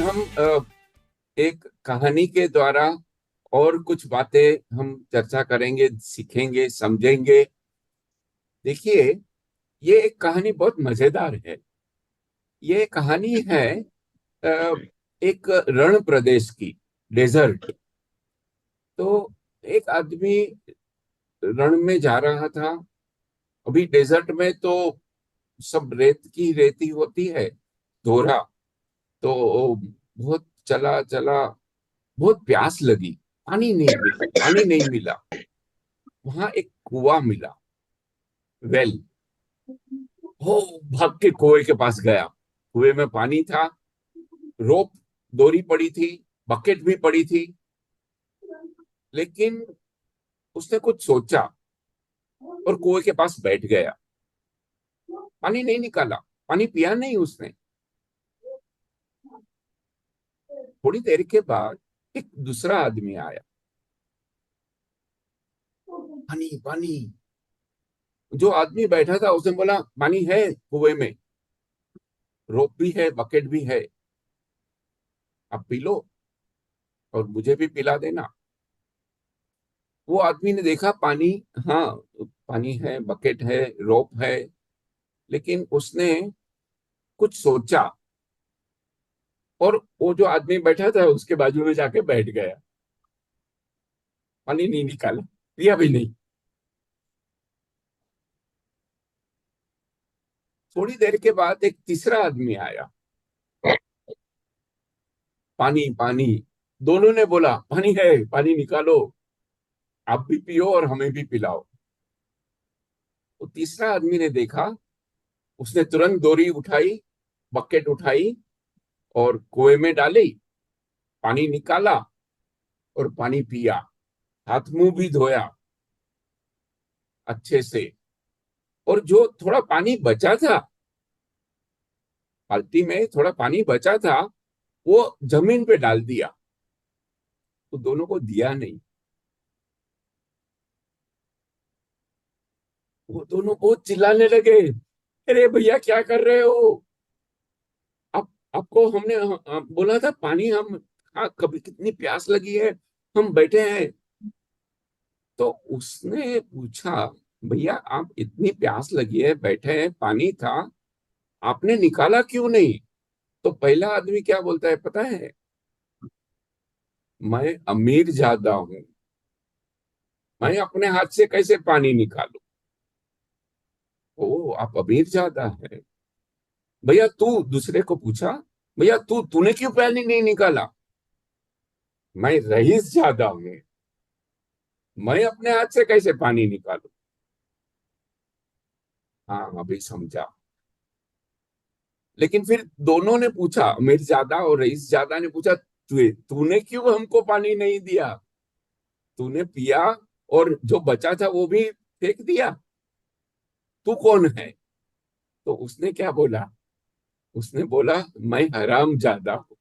हम एक कहानी के द्वारा और कुछ बातें हम चर्चा करेंगे, सीखेंगे, समझेंगे। देखिए, ये एक कहानी बहुत मजेदार है। ये कहानी है अ, एक रण प्रदेश की, डेजर्ट। तो एक आदमी रण में जा रहा था। अभी डेजर्ट में तो सब रेत की रेती होती है, दोहरा। तो बहुत चला चला, बहुत प्यास लगी। पानी नहीं मिला। वहां एक कुआं मिला, वेल। हो, भाग के कुएं के पास गया। कुएं में पानी था, रोप, डोरी पड़ी थी, बकेट भी पड़ी थी। लेकिन उसने कुछ सोचा और कुएं के पास बैठ गया। पानी नहीं निकाला, पानी पिया नहीं उसने। थोड़ी देर के बाद एक दूसरा आदमी आया। पानी पानी। जो आदमी बैठा था उसने बोला, पानी है कुएं में, रोप भी है, बकेट भी है, आप पी लो और मुझे भी पिला देना। वो आदमी ने देखा पानी, हाँ, पानी है, बकेट है, रोप है। लेकिन उसने कुछ सोचा और वो जो आदमी बैठा था उसके बाजू में जाके बैठ गया। पानी नहीं निकाला, पिया भी नहीं। थोड़ी देर के बाद एक तीसरा आदमी आया। पानी पानी। दोनों ने बोला, पानी है, पानी निकालो, आप भी पियो और हमें भी पिलाओ। तो तीसरा आदमी ने देखा, उसने तुरंत डोरी उठाई, बकेट उठाई और कुएं में डाली, पानी निकाला और पानी पिया। हाथ मुंह भी धोया अच्छे से। और जो थोड़ा पानी बचा था, बाल्टी में थोड़ा पानी बचा था, वो जमीन पे डाल दिया। तो दोनों को दिया नहीं। वो दोनों बहुत चिल्लाने लगे, अरे भैया क्या कर रहे हो आप? आपको हमने बोला था पानी, हम, हाँ, कभी कितनी प्यास लगी है, हम बैठे हैं। तो उसने पूछा, भैया आप, इतनी प्यास लगी है, बैठे हैं, पानी था, आपने निकाला क्यों नहीं? तो पहला आदमी क्या बोलता है पता है? मैं अमीर ज्यादा हूं, मैं अपने हाथ से कैसे पानी निकालूं? ओ, आप अमीर ज्यादा है। भैया तू, दूसरे को पूछा, भैया तूने क्यों पानी नहीं निकाला? मैं रईस ज्यादा हूं, मैं अपने हाथ से कैसे पानी निकालूं? हाँ, अभी समझा। लेकिन फिर दोनों ने पूछा, अमीर ज्यादा और रईस ज्यादा ने पूछा, तूने क्यों हमको पानी नहीं दिया? तूने पिया और जो बचा था वो भी फेंक दिया। तू कौन है? तो उसने क्या बोला? उसने बोला, मैं हराम ज्यादा हूं।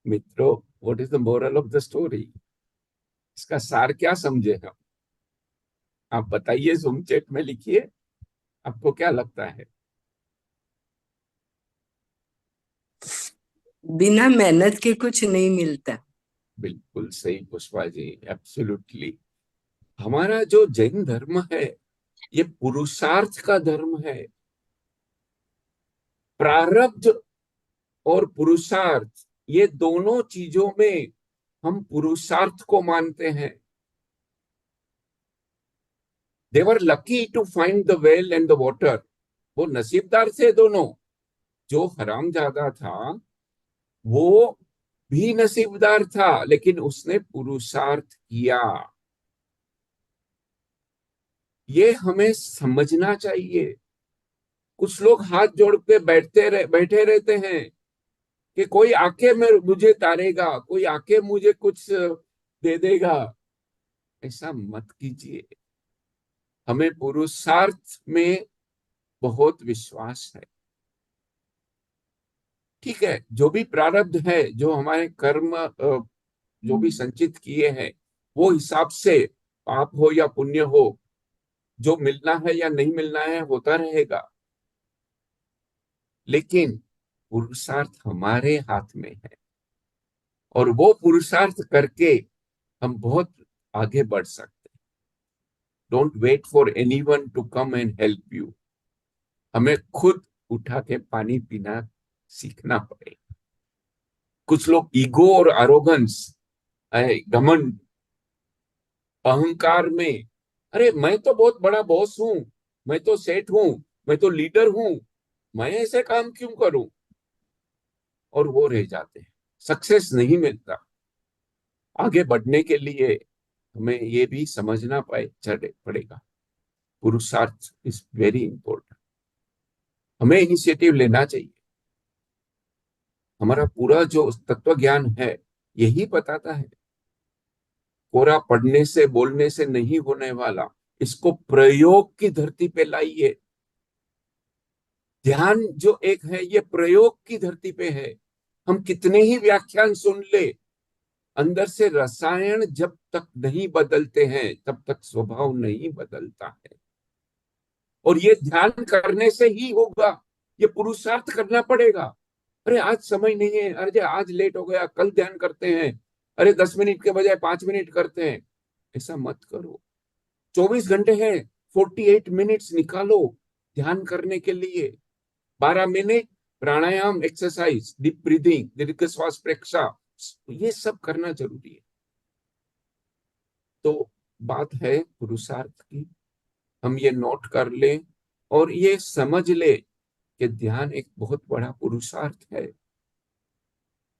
मित्रों, what is the moral of the story? इसका सार क्या समझे हम? आप बताइए, जूम चैट में लिखिए, आपको क्या लगता है? बिना मेहनत के कुछ नहीं मिलता। बिल्कुल सही पुष्पा जी, एब्सोल्युटली। हमारा जो जैन धर्म है, ये पुरुषार्थ का धर्म है। प्रारब्ध और पुरुषार्थ, ये दोनों चीजों में हम पुरुषार्थ को मानते हैं। They were lucky to find the well and the water. वो नसीबदार थे दोनों। जो हरामजादा था वो भी नसीबदार था, लेकिन उसने पुरुषार्थ किया। ये हमें समझना चाहिए। कुछ लोग हाथ जोड़ के बैठे रहते हैं कि कोई आके मुझे तारेगा, कोई आके मुझे कुछ दे देगा। ऐसा मत कीजिए। हमें पुरुषार्थ में बहुत विश्वास है। ठीक है, जो भी प्रारब्ध है, जो हमारे कर्म जो भी संचित किए हैं, वो हिसाब से, पाप हो या पुण्य हो, जो मिलना है या नहीं मिलना है होता रहेगा, लेकिन पुरुषार्थ हमारे हाथ में है, और वो पुरुषार्थ करके हम बहुत आगे बढ़ सकते हैं। Don't wait for anyone to come and help you. हमें खुद उठा के पानी पीना सीखना पड़ेगा। कुछ लोग ईगो और अरोगंस, घमंड, अहंकार में, अरे मैं तो बहुत बड़ा बॉस हूं, मैं तो सेठ हूं, मैं तो लीडर हूं, मैं ऐसे काम क्यों करूं, और वो रह जाते हैं। सक्सेस नहीं मिलता। आगे बढ़ने के लिए हमें ये भी समझना पाए चढ़े पड़ेगा, पुरुषार्थ इज वेरी इंपॉर्टेंट। हमें इनिशिएटिव लेना चाहिए। हमारा पूरा जो तत्व ज्ञान है यही बताता है, कोरा पढ़ने से बोलने से नहीं होने वाला, इसको प्रयोग की धरती पे लाइए। ध्यान जो एक है ये प्रयोग की धरती पे है। हम कितने ही व्याख्यान सुन ले, अंदर से रसायन जब तक नहीं बदलते हैं तब तक स्वभाव नहीं बदलता है। और ये ध्यान करने से ही होगा। ये पुरुषार्थ करना पड़ेगा। अरे आज समय नहीं है, अरे आज लेट हो गया, कल ध्यान करते हैं, अरे 10 मिनट के बजाय 5 मिनट करते हैं। ऐसा मत करो। 24 घंटे हैं, 48 मिनट्स निकालो ध्यान करने के लिए। 12 मिनट प्राणायाम, एक्सरसाइज, डीप ब्रीदिंग, दीर्घ श्वास प्रेक्षा, ये सब करना जरूरी है। तो बात है पुरुषार्थ की। हम ये नोट कर लें और ये समझ ले कि ध्यान एक बहुत बड़ा पुरुषार्थ है।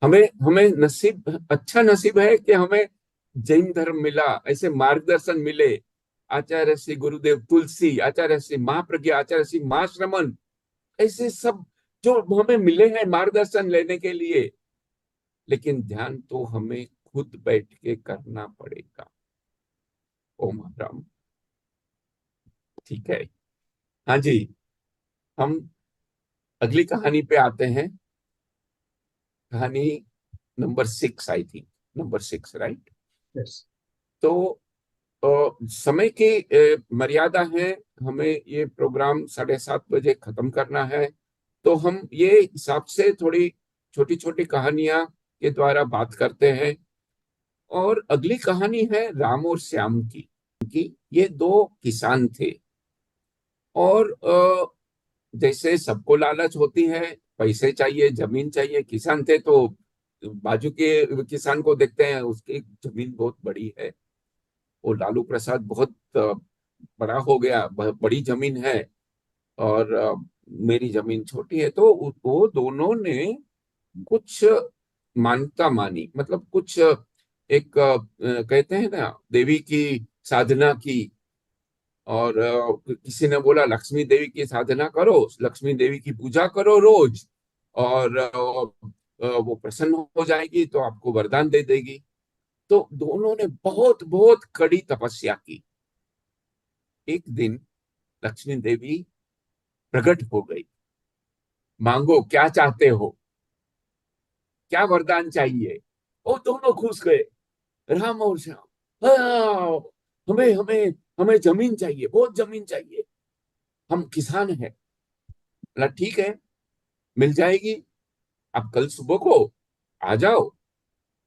हमें हमें नसीब, अच्छा नसीब है कि हमें जैन धर्म मिला, ऐसे मार्गदर्शन मिले। आचार्य श्री गुरुदेव तुलसी, आचार्य श्री महाप्रज्ञा, आचार्य श्री महाश्रमण, ऐसे सब जो हमें मिले हैं मार्गदर्शन लेने के लिए। लेकिन ध्यान तो हमें खुद बैठ के करना पड़ेगा। ओम राम। ठीक है। हाँ जी। हम अगली कहानी पे आते हैं। कहानी number 6, I think number 6, right. Yes. तो समय की मर्यादा है। हमें ये प्रोग्राम 7:30 बजे खत्म करना है। तो हम ये हिसाब से थोड़ी छोटी छोटी कहानियां के द्वारा बात करते हैं। और अगली कहानी है राम और श्याम की। ये दो किसान थे। और जैसे सबको लालच होती है, पैसे चाहिए, जमीन चाहिए। किसान थे तो बाजू के किसान को देखते हैं, उसकी जमीन बहुत बड़ी है। वो लालू प्रसाद बहुत बड़ा हो गया, बड़ी जमीन है, और मेरी जमीन छोटी है। तो वो दोनों ने कुछ मान्यता मानी, मतलब कुछ एक कहते हैं ना, देवी की साधना की। और किसी ने बोला लक्ष्मी देवी की साधना करो, लक्ष्मी देवी की पूजा करो रोज, और वो प्रसन्न हो जाएगी तो आपको वरदान दे देगी। तो दोनों ने बहुत बहुत कड़ी तपस्या की। एक दिन लक्ष्मी देवी प्रकट हो गई। मांगो क्या चाहते हो, क्या वरदान चाहिए। वो दोनों खुश गए, राम और श्याम। हाँ, हमें हमें हमें जमीन चाहिए, बहुत जमीन चाहिए, हम किसान हैं। बोला ठीक है, मिल जाएगी। आप कल सुबह को आ जाओ,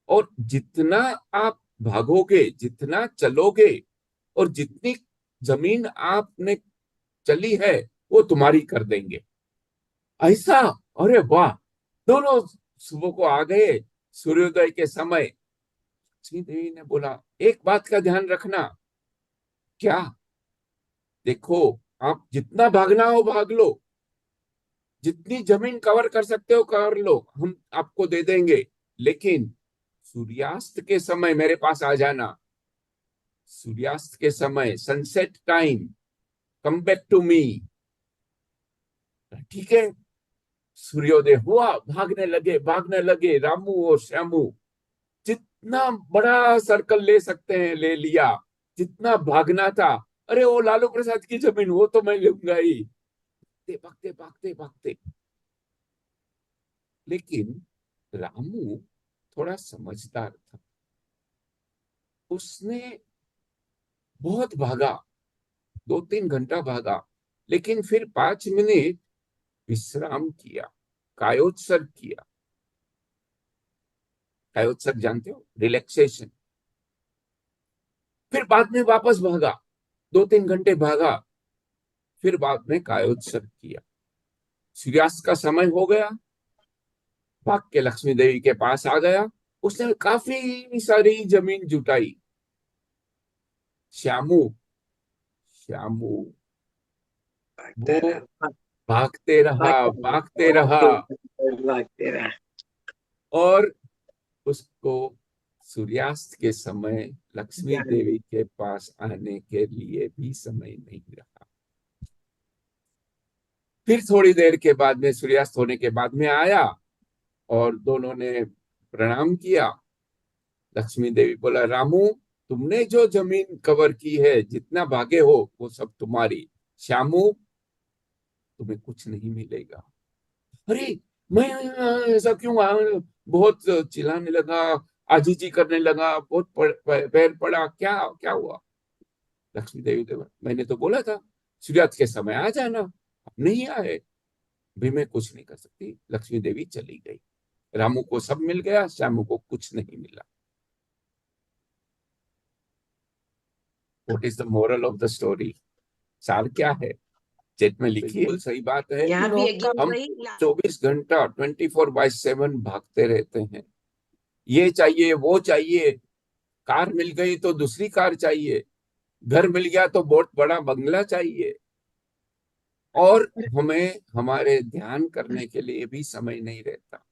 और जितना आप भागोगे, जितना चलोगे, और जितनी जमीन आपने चली है वो तुम्हारी कर देंगे। ऐसा? अरे वाह। दोनों सुबह को आ गए, सूर्योदय के समय। लक्ष्मी देवी ने बोला एक बात का ध्यान रखना। क्या? देखो, आप जितना भागना हो भाग लो, जितनी जमीन कवर कर सकते हो कर लो, हम आपको दे देंगे, लेकिन सूर्यास्त के समय मेरे पास आ जाना। सूर्यास्त के समय, sunset time, come back to me. ठीक है। सूर्योदय हुआ, भागने लगे रामू और श्यामू। जितना बड़ा सर्कल ले सकते हैं ले लिया, जितना भागना था। अरे वो लालू प्रसाद की जमीन, वो तो मैं लूंगा ही। भागते भागते भागते। लेकिन रामू थोड़ा समझदार था। उसने बहुत भागा, 2-3 घंटा भागा, लेकिन फिर 5 मिनट विश्राम किया, कायोत्सर्ग किया। कायोत्सर्ग जानते हो, रिलैक्सेशन। फिर बाद में वापस भागा, 2-3 घंटे भागा, फिर बाद में कायोत्सर्ग किया। सूर्यास्त का समय हो गया, भाग के लक्ष्मी देवी के पास आ गया। उसने काफी सारी जमीन जुटाई। श्यामू, श्यामू भागता वो रहा, भागते रहा, भागता भागते रहा, रहा, भागते रहा। और उसको सूर्यास्त के समय लक्ष्मी ध्यान देवी नहीं। के पास आने के लिए भी समय नहीं रहा। फिर थोड़ी देर के बाद में, सूर्यास्त होने के बाद में आया, और दोनों ने प्रणाम किया। लक्ष्मी देवी बोला, रामू, तुमने जो जमीन कवर की है, जितना भागे हो, वो सब तुम्हारी। श्यामू, तुम्हें कुछ नहीं मिलेगा। अरे, मैं ऐसा क्यों बहुत चिल्लाने लगा, आजीजी करने लगा, बहुत पैर पड़ा, क्या क्या हुआ? लक्ष्मी देवी देवा, मैंने तो बोला था सूर्यास्त के समय आ जाना, अब नहीं आए, भी मैं कुछ नहीं कर सकती। लक्ष्मी देवी चली गई। रामू को सब मिल गया, श्यामू को कुछ नहीं मिला। What is the moral of the story? सार क्या है? चेट में लिखिए। बिल्कुल सही बात है। यहाँ भी एग्जाम हम वही 24 घंटा 24/7 भागते रहते हैं। ये चाहिए, वो चाहिए, कार मिल गई तो दूसरी कार चाहिए, घर मिल गया तो बहुत बड़ा बंगला चाहिए, और हमें हमारे ध्यान करने के लिए भी समय नहीं रहता।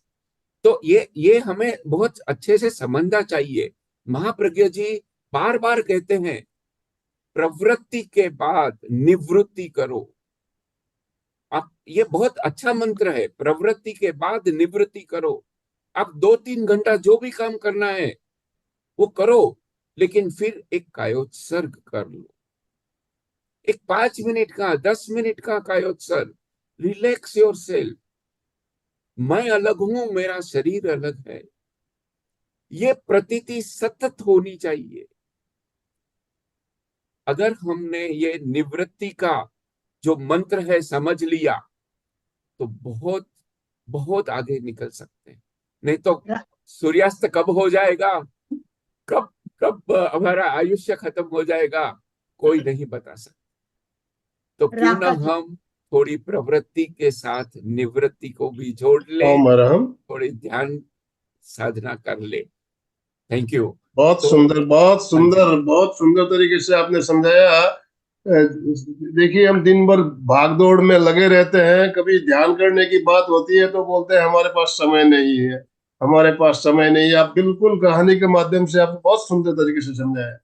तो ये हमें बहुत अच्छे से समझना चाहिए। महाप्रज्ञ जी बार बार कहते हैं, प्रवृत्ति के बाद निवृत्ति करो। आप, ये बहुत अच्छा मंत्र है, प्रवृत्ति के बाद निवृत्ति करो। आप 2-3 घंटा जो भी काम करना है वो करो, लेकिन फिर एक कायोत्सर्ग कर लो। एक 5 मिनट का, 10 मिनट का कायोत्सर्ग। Relax your self. मैं अलग हूं, मेरा शरीर अलग है, ये प्रतीति सतत होनी चाहिए। अगर हमने ये निवृत्ति का जो मंत्र है समझ लिया, तो बहुत बहुत आगे निकल सकते हैं। नहीं तो सूर्यास्त कब हो जाएगा, कब कब हमारा आयुष्य खत्म हो जाएगा, कोई नहीं बता सकता। तो क्यों ना हम थोड़ी प्रवृत्ति के साथ निवृत्ति को भी जोड़ ले, ओम अरहम। थोड़ी ध्यान साधना कर ले। Thank you. बहुत तो सुंदर, बहुत हाँ जी। सुंदर, बहुत सुंदर तरीके से आपने समझाया। देखिए, हम दिन भर भाग दौड़ में लगे रहते हैं, कभी ध्यान करने की बात होती है तो बोलते हैं हमारे पास समय नहीं है, हमारे पास समय नहीं है। आप बिल्कुल कहानी के माध्यम से आपने बहुत सुंदर तरीके से समझाया।